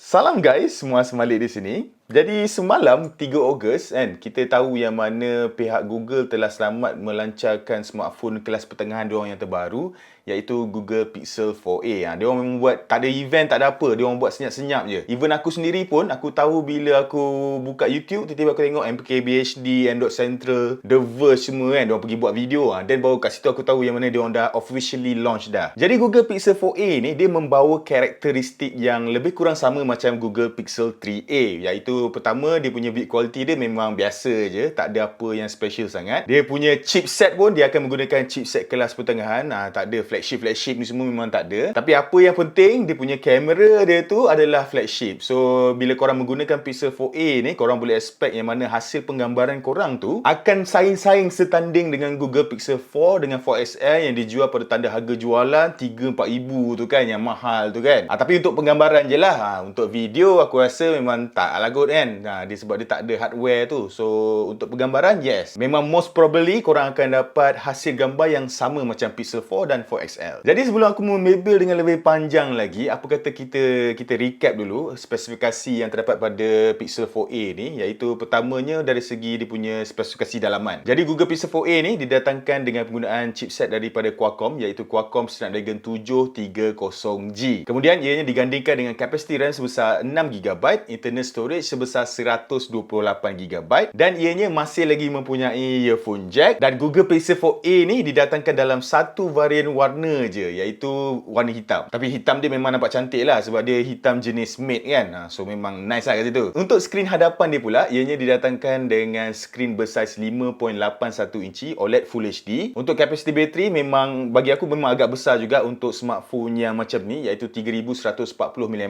Salam guys, semua Malik di sini. Jadi semalam 3 Ogos kan, kita tahu yang mana pihak Google telah selamat melancarkan smartphone kelas pertengahan diorang yang terbaru, iaitu Google Pixel 4a. Diorang membuat, tak ada event, tak ada apa, diorang buat senyap-senyap je. Even aku sendiri pun, aku tahu bila aku buka YouTube, tiba-tiba aku tengok MKBHD, Android Central, The Verge semua kan, diorang pergi buat video. Dan baru kat situ aku tahu yang mana diorang dah officially launch dah. Jadi Google Pixel 4a ni, dia membawa karakteristik yang lebih kurang sama macam Google Pixel 3a, iaitu pertama, dia punya build quality dia memang biasa je, tak ada apa yang special sangat. Dia punya chipset pun dia akan menggunakan chipset kelas pertengahan. Tak ada flagship ni semua, memang tak ada. Tapi apa yang penting, dia punya kamera dia tu adalah flagship. So bila korang menggunakan Pixel 4a ni, korang boleh expect yang mana hasil penggambaran korang tu akan saing-saing setanding dengan Google Pixel 4 dengan 4XL yang dijual pada tanda harga jualan 3-4 ribu tu kan, yang mahal tu kan. Tapi untuk penggambaran je lah. Untuk video aku rasa memang tak ala good kan. Dia sebab dia tak ada hardware tu. So untuk penggambaran, yes, memang most probably korang akan dapat hasil gambar yang sama macam Pixel 4 dan 4XL. Jadi sebelum aku membebel dengan lebih panjang lagi, apa kata kita recap dulu spesifikasi yang terdapat pada Pixel 4a ni, iaitu pertamanya dari segi dia punya spesifikasi dalaman. Jadi Google Pixel 4a ni didatangkan dengan penggunaan chipset daripada Qualcomm, iaitu Qualcomm Snapdragon 730G. Kemudian ianya digandingkan dengan kapasiti RAM sebesar 6GB, internal storage sebesar 128GB, dan ianya masih lagi mempunyai earphone jack. Dan Google Pixel 4a ni didatangkan dalam satu varian warna je, iaitu warna hitam. Tapi hitam dia memang nampak cantik lah, sebab dia hitam jenis matte kan. So memang nice lah kat situ. Untuk skrin hadapan dia pula, ianya didatangkan dengan skrin bersaiz 5.81 inci OLED Full HD. Untuk kapasiti bateri memang bagi aku memang agak besar juga untuk smartphone yang macam ni, iaitu 3140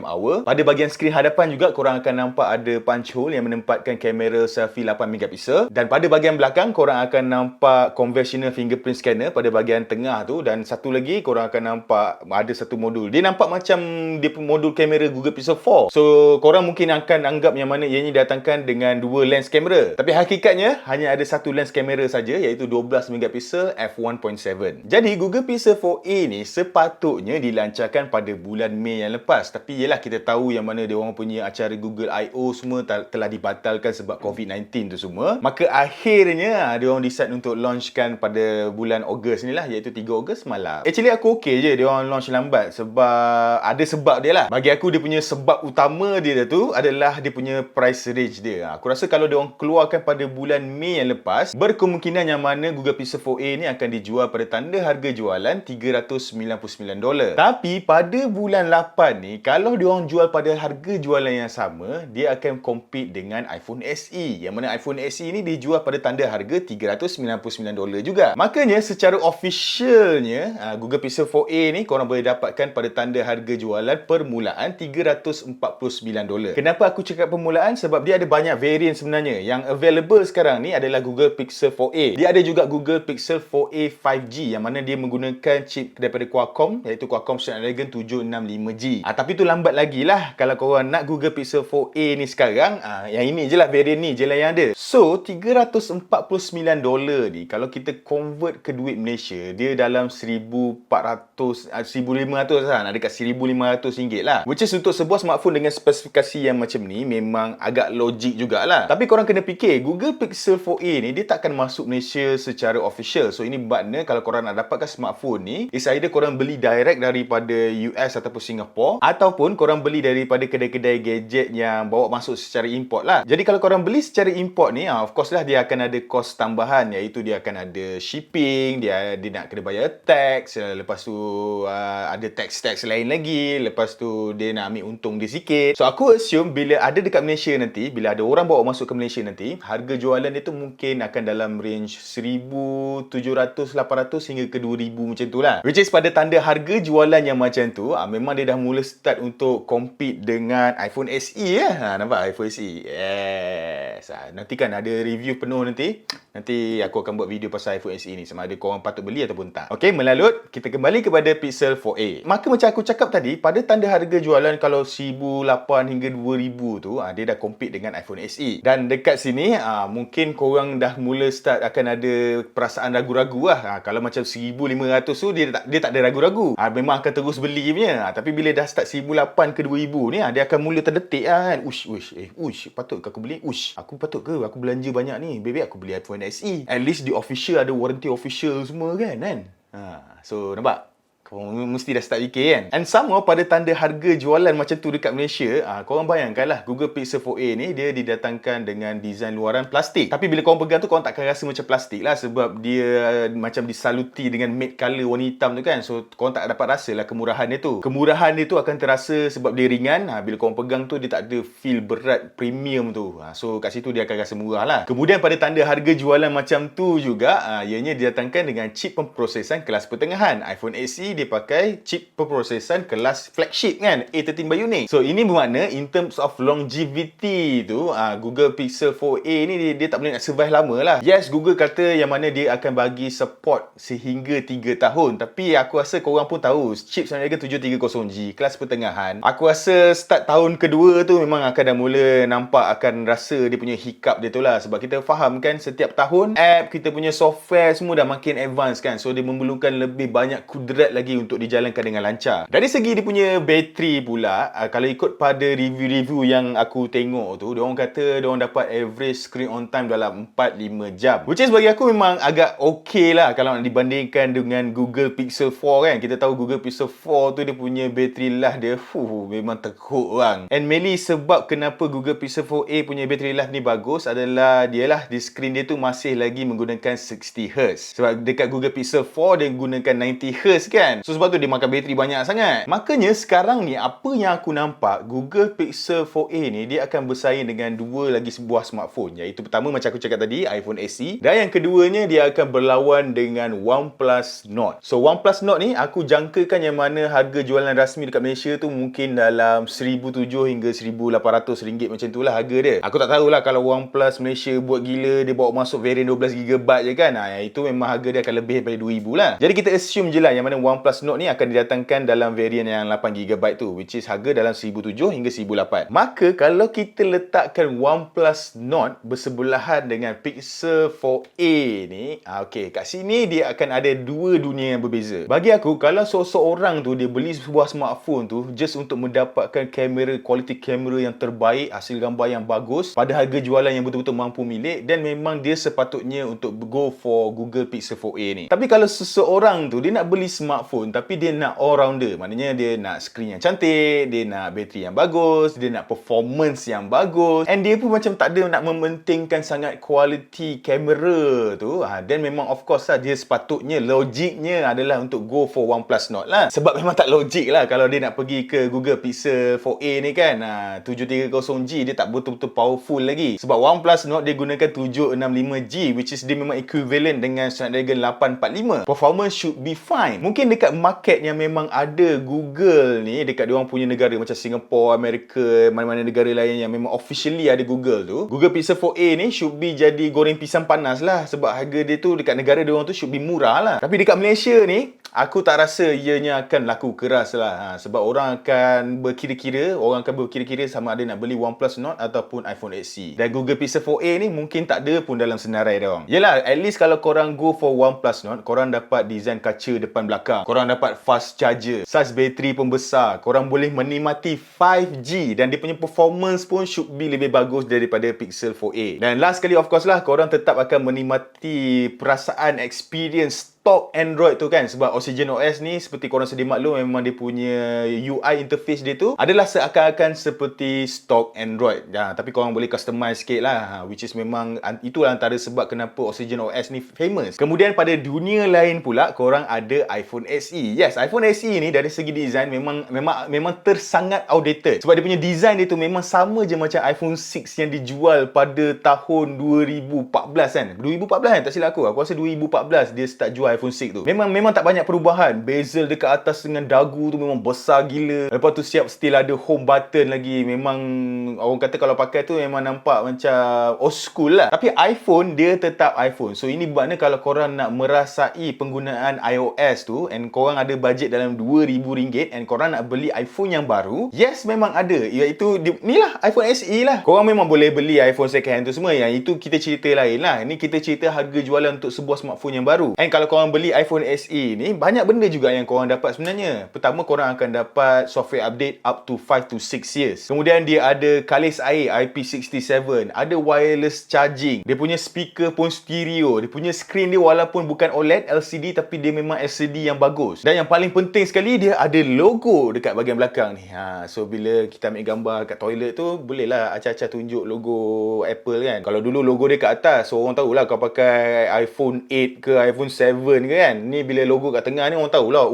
mAh. Pada bahagian skrin hadapan juga korang akan nampak ada punch hole yang menempatkan kamera selfie 8MP, dan pada bahagian belakang korang akan nampak conventional fingerprint scanner pada bahagian tengah tu, dan satu lagi korang akan nampak ada satu modul. Dia nampak macam dia modul kamera Google Pixel 4. So korang mungkin akan anggap yang mana ianya datangkan dengan dua lens kamera, tapi hakikatnya hanya ada satu lens kamera saja, iaitu 12MP f1.7. Jadi Google Pixel 4a ni sepatutnya dilancarkan pada bulan Mei yang lepas, tapi yelah kita tahu yang mana dia orang punya acara Google I.O. semua telah dibatalkan sebab COVID-19 tu semua. Maka akhirnya dia orang decide untuk launchkan pada bulan Ogos ni lah, iaitu 3 Ogos malam. Actually aku okey je dia orang launch lambat, sebab ada sebab dia lah. Bagi aku dia punya sebab utama dia tu adalah dia punya price range dia. Aku rasa kalau dia orang keluarkan pada bulan Mei yang lepas, berkemungkinan yang mana Google Pixel 4a ni akan dijual pada tanda harga jualan $399. Tapi pada bulan 8 ni, kalau dia orang jual pada harga jualan yang sama, dia akan compete dengan iPhone SE, yang mana iPhone SE ni dijual pada tanda harga $399 juga. Makanya secara officialnya Google Pixel 4a ni korang boleh dapatkan pada tanda harga jualan permulaan $349. Kenapa aku cakap permulaan? Sebab dia ada banyak variant sebenarnya. Yang available sekarang ni adalah Google Pixel 4a. Dia ada juga Google Pixel 4a 5G, yang mana dia menggunakan chip daripada Qualcomm, iaitu Qualcomm Snapdragon 765G. Tapi tu lambat lagi lah. Kalau korang nak Google Pixel 4a ni sekarang, yang ini je lah, variant ni je lah yang ada. So $349 ni kalau kita convert ke duit Malaysia, dia dalam 1,500 lah, nak dekat RM1,500 lah. Which is untuk sebuah smartphone dengan spesifikasi yang macam ni memang agak logik jugalah. Tapi korang kena fikir, Google Pixel 4a ni dia takkan masuk Malaysia secara official. So ini bermakna kalau korang nak dapatkan smartphone ni, is either korang beli direct daripada US ataupun Singapore, ataupun korang beli daripada kedai-kedai gadget yang bawa masuk secara import lah. Jadi kalau korang beli secara import ni, of course lah dia akan ada kos tambahan, iaitu dia akan ada shipping, dia nak kena bayar tax, lepas tu ada tax lain lagi, lepas tu dia nak ambil untung dia sikit. So aku assume bila ada dekat Malaysia nanti, bila ada orang bawa masuk ke Malaysia nanti, harga jualan dia tu mungkin akan dalam range 1,700, 800 hingga ke 2,000 macam tu lah. Which is pada tanda harga jualan yang macam tu, memang dia dah mula start untuk compete dengan iPhone SE lah. Nampak iPhone SE? Yeah. Yes, nanti kan ada review penuh nanti. Nanti aku akan buat video pasal iPhone SE ni, sama ada korang patut beli ataupun tak. Okey, melalut, kita kembali kepada Pixel 4a. Maka macam aku cakap tadi, pada tanda harga jualan kalau 1,008 hingga 2,000 tu, dia dah compete dengan iPhone SE. Dan dekat sini, mungkin korang dah mula start akan ada perasaan ragu-ragu lah. Kalau macam 1,500 tu, dia tak ada ragu-ragu. Memang akan terus beli punya. Tapi bila dah start 1,008 ke 2,000 ni, dia akan mula terdetik kan. Patut ke aku beli? Aku patut ke aku belanja banyak ni? Baby, aku beli iPhone SE. At least di official ada warranty official semua kan? So nampak? Korang mesti dah start fikir kan? And sama pada tanda harga jualan macam tu dekat Malaysia, korang bayangkanlah Google Pixel 4a ni dia didatangkan dengan design luaran plastik. Tapi bila korang pegang tu, korang takkan rasa macam plastik lah, sebab dia macam disaluti dengan matte colour warna hitam tu kan. So korang tak dapat rasa lah kemurahan dia tu. Kemurahan dia tu akan terasa sebab dia ringan. Bila korang pegang tu, dia tak ada feel berat premium tu. So kat situ dia akan rasa murah lah. Kemudian pada tanda harga jualan macam tu juga, ianya didatangkan dengan chip pemprosesan kelas pertengahan. iPhone SE dia pakai chip pemprosesan kelas flagship kan, A13 Bionic. So ini bermakna in terms of longevity tu, Google Pixel 4a ni dia tak boleh nak survive lama lah. Yes, Google kata yang mana dia akan bagi support sehingga 3 tahun. Tapi aku rasa korang pun tahu chip Snapdragon 730G kelas pertengahan, aku rasa start tahun kedua tu memang akan dah mula nampak akan rasa dia punya hiccup dia tu lah. Sebab kita faham kan, setiap tahun app kita punya software semua dah makin advance kan. So dia memerlukan lebih banyak kudrat lagi untuk dijalankan dengan lancar. Dari segi dia punya bateri pula, kalau ikut pada review-review yang aku tengok tu, diorang kata diorang dapat average screen on time dalam 4-5 jam. Which is bagi aku memang agak okay lah kalau nak dibandingkan dengan Google Pixel 4 kan. Kita tahu Google Pixel 4 tu dia punya bateri life dia memang teruk orang. And mainly sebab kenapa Google Pixel 4a punya bateri life ni bagus adalah dialah di screen dia tu masih lagi menggunakan 60Hz. Sebab dekat Google Pixel 4 dia gunakan 90Hz kan. So sebab tu dia makan bateri banyak sangat. Makanya sekarang ni apa yang aku nampak, Google Pixel 4a ni dia akan bersaing dengan dua lagi sebuah smartphone, iaitu pertama macam aku cakap tadi, iPhone SE, dan yang keduanya dia akan berlawan dengan OnePlus Nord. So OnePlus Nord ni aku jangkakan yang mana harga jualan rasmi dekat Malaysia tu mungkin dalam 1,700 hingga 1,800 ringgit macam tu lah harga dia. Aku tak tahulah kalau OnePlus Malaysia buat gila, dia bawa masuk varian 12GB je kan. Itu memang harga dia akan lebih daripada 2,000 lah. Jadi kita assume je lah yang mana OnePlus Nord ni akan didatangkan dalam varian yang 8GB tu, which is harga dalam 1,700 hingga 1,800. Maka kalau kita letakkan OnePlus Nord bersebelahan dengan Pixel 4a ni, kat sini dia akan ada dua dunia yang berbeza. Bagi aku, kalau seorang tu dia beli sebuah smartphone tu just untuk mendapatkan kamera, quality kamera yang terbaik, hasil gambar yang bagus pada harga jualan yang betul-betul mampu milik, dan memang dia sepatutnya untuk go for Google Pixel 4a ni. Tapi kalau seseorang tu dia nak beli smartphone tapi dia nak all-rounder, maknanya dia nak screen yang cantik, dia nak bateri yang bagus, dia nak performance yang bagus, and dia pun macam tak ada nak mementingkan sangat quality kamera tu, then memang of course lah dia sepatutnya, logiknya adalah untuk go for OnePlus Nord lah. Sebab memang tak logik lah kalau dia nak pergi ke Google Pixel 4a ni kan, 730G dia tak betul-betul powerful lagi. Sebab OnePlus Nord dia gunakan 765G, which is dia memang equivalent dengan Snapdragon 845. Performance should be fine. Mungkin dekat market yang memang ada Google ni, dekat diorang punya negara macam Singapore, Amerika, mana-mana negara lain yang memang officially ada Google tu, Google Pixel 4a ni should be jadi goreng pisang panas lah. Sebab harga dia tu dekat negara diorang tu should be murah lah. Tapi dekat Malaysia ni, aku tak rasa ianya akan laku keras lah. Sebab orang akan berkira-kira sama ada nak beli OnePlus Nord ataupun iPhone SE. Dan Google Pixel 4a ni mungkin tak ada pun dalam senarai dia orang. Yelah, at least kalau korang go for OnePlus Nord, korang dapat design kaca depan belakang, korang dapat fast charger, saiz bateri pun besar, korang boleh menikmati 5G, dan dia punya performance pun should be lebih bagus daripada Pixel 4a. Dan last kali of course lah, korang tetap akan menikmati perasaan experience stock Android tu kan. Sebab Oxygen OS ni seperti korang sedia maklum, memang dia punya UI interface dia tu adalah seakan-akan seperti stock Android. Tapi korang boleh customize sikit lah, which is memang itulah antara sebab kenapa Oxygen OS ni famous. Kemudian pada dunia lain pula, korang ada iPhone SE. Yes, iPhone SE ni dari segi design memang tersangat outdated. Sebab dia punya design dia tu memang sama je macam iPhone 6 yang dijual pada tahun 2014 kan. 2014 kan, tak silap aku rasa 2014 dia start jual iPhone 6 tu. Memang tak banyak perubahan. Bezel dekat atas dengan dagu tu memang besar gila. Lepas tu still ada home button lagi. Memang orang kata kalau pakai tu memang nampak macam old school lah. Tapi iPhone dia tetap iPhone. So ini bermakna kalau korang nak merasai penggunaan iOS tu and korang ada bajet dalam RM2,000 and korang nak beli iPhone yang baru, yes memang ada, iaitu ni lah iPhone SE lah. Korang memang boleh beli iPhone second hand tu semua, yang itu kita cerita lain lah. Ni kita cerita harga jualan untuk sebuah smartphone yang baru. And kalau korang beli iPhone SE ni, banyak benda juga yang korang dapat sebenarnya. Pertama, korang akan dapat software update up to 5 to 6 years. Kemudian dia ada kalis air IP67, ada wireless charging, dia punya speaker pun stereo, dia punya screen dia walaupun bukan OLED LCD tapi dia memang LCD yang bagus. Dan yang paling penting sekali, dia ada logo dekat bahagian belakang ni. So bila kita ambil gambar kat toilet tu, bolehlah acah-acah tunjuk logo Apple kan. Kalau dulu logo dia kat atas, so orang tahulah kau pakai iPhone 8 ke iPhone 7 ke kan. Ni bila logo kat tengah ni, orang tahulah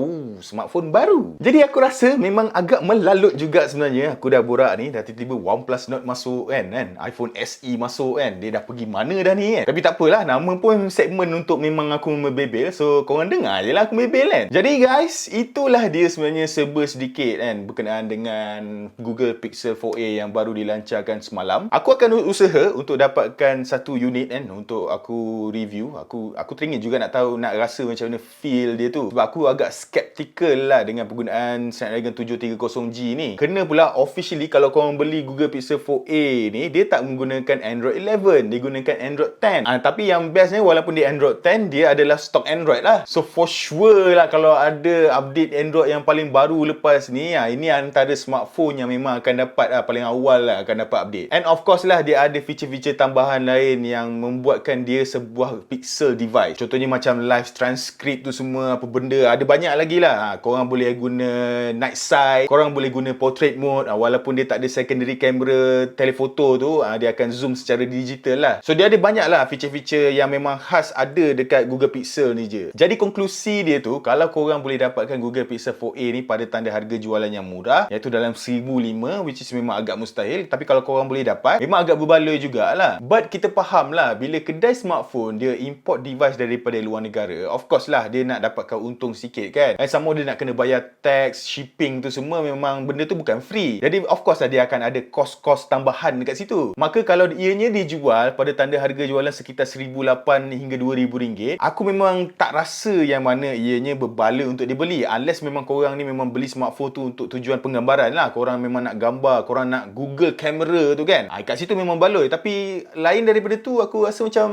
smartphone baru. Jadi aku rasa memang agak melalut juga sebenarnya. Aku dah borak ni, dah tiba-tiba OnePlus Note masuk kan, iPhone SE masuk kan. Dia dah pergi mana dah ni kan. Tapi tak apalah, nama pun segmen untuk memang aku membebel. So korang dengar je lah aku membebel kan. Jadi guys, itulah dia sebenarnya serba sedikit kan berkenaan dengan Google Pixel 4a yang baru dilancarkan semalam. Aku akan usaha untuk dapatkan satu unit kan untuk aku review. Aku teringin juga nak tahu, nak rasa macam mana feel dia tu. Sebab aku agak skeptical lah dengan penggunaan Snapdragon 730G ni. Kena pula officially kalau korang beli Google Pixel 4a ni, dia tak menggunakan Android 11, dia gunakan Android 10. Tapi yang bestnya, walaupun dia Android 10, dia adalah stock Android lah. So for sure lah kalau ada update Android yang paling baru lepas ni, ini antara smartphone yang memang akan dapat paling awal lah akan dapat update. And of course lah, dia ada feature-feature tambahan lain yang membuatkan dia sebuah pixel device. Contohnya macam live transcript tu semua, apa benda, ada banyak lagi lah. Korang boleh guna night sight, korang boleh guna portrait mode, walaupun dia tak ada secondary camera telefoto tu, dia akan zoom secara digital lah. So dia ada banyak lah feature-feature yang memang khas ada dekat Google Pixel ni je. Jadi konklusi dia tu, kalau korang boleh dapatkan Google Pixel 4a ni pada tanda harga jualan yang murah, iaitu dalam RM1,500, which is memang agak mustahil. Tapi kalau korang boleh dapat, memang agak berbaloi jugalah. But kita faham lah, bila kedai smartphone dia import device daripada luar negara, of course lah dia nak dapatkan untung sikit kan. And sama dia nak kena bayar tax, shipping tu semua, memang benda tu bukan free. Jadi of course lah dia akan ada kos-kos tambahan dekat situ. Maka kalau ianya dijual pada tanda harga jualan sekitar RM1,800 hingga RM2,000, aku memang tak rasa yang mana ianya berbaloi untuk dibeli. Unless memang korang ni memang beli smartphone tu untuk tujuan penggambaran lah. Korang memang nak gambar, korang nak Google kamera tu kan. Kat situ memang baloi. Tapi lain daripada tu, aku rasa macam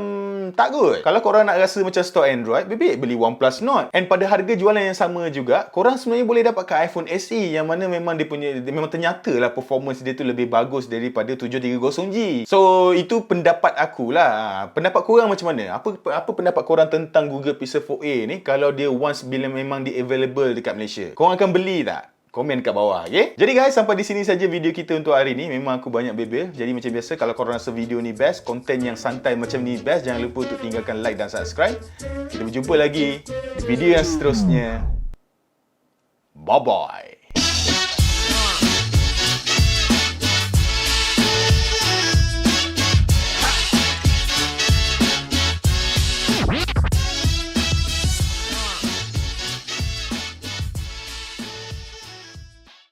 tak good. Kalau korang nak rasa macam stock Android, beli OnePlus Note. And pada harga jualan yang sama juga, korang sebenarnya boleh dapatkan iPhone SE yang mana memang dia punya, memang ternyata lah performance dia tu lebih bagus daripada 730G. So itu pendapat aku lah. Pendapat korang macam mana? Apa pendapat korang tentang Google Pixel 4a ni kalau dia once bila memang dia available dekat Malaysia? Korang akan beli tak? Komen dekat bawah, okay? Jadi guys, sampai di sini saja video kita untuk hari ni. Memang aku banyak bebel. Jadi macam biasa, kalau korang rasa video ni best, konten yang santai macam ni best, jangan lupa untuk tinggalkan like dan subscribe. Kita berjumpa lagi di video yang seterusnya. Bye-bye.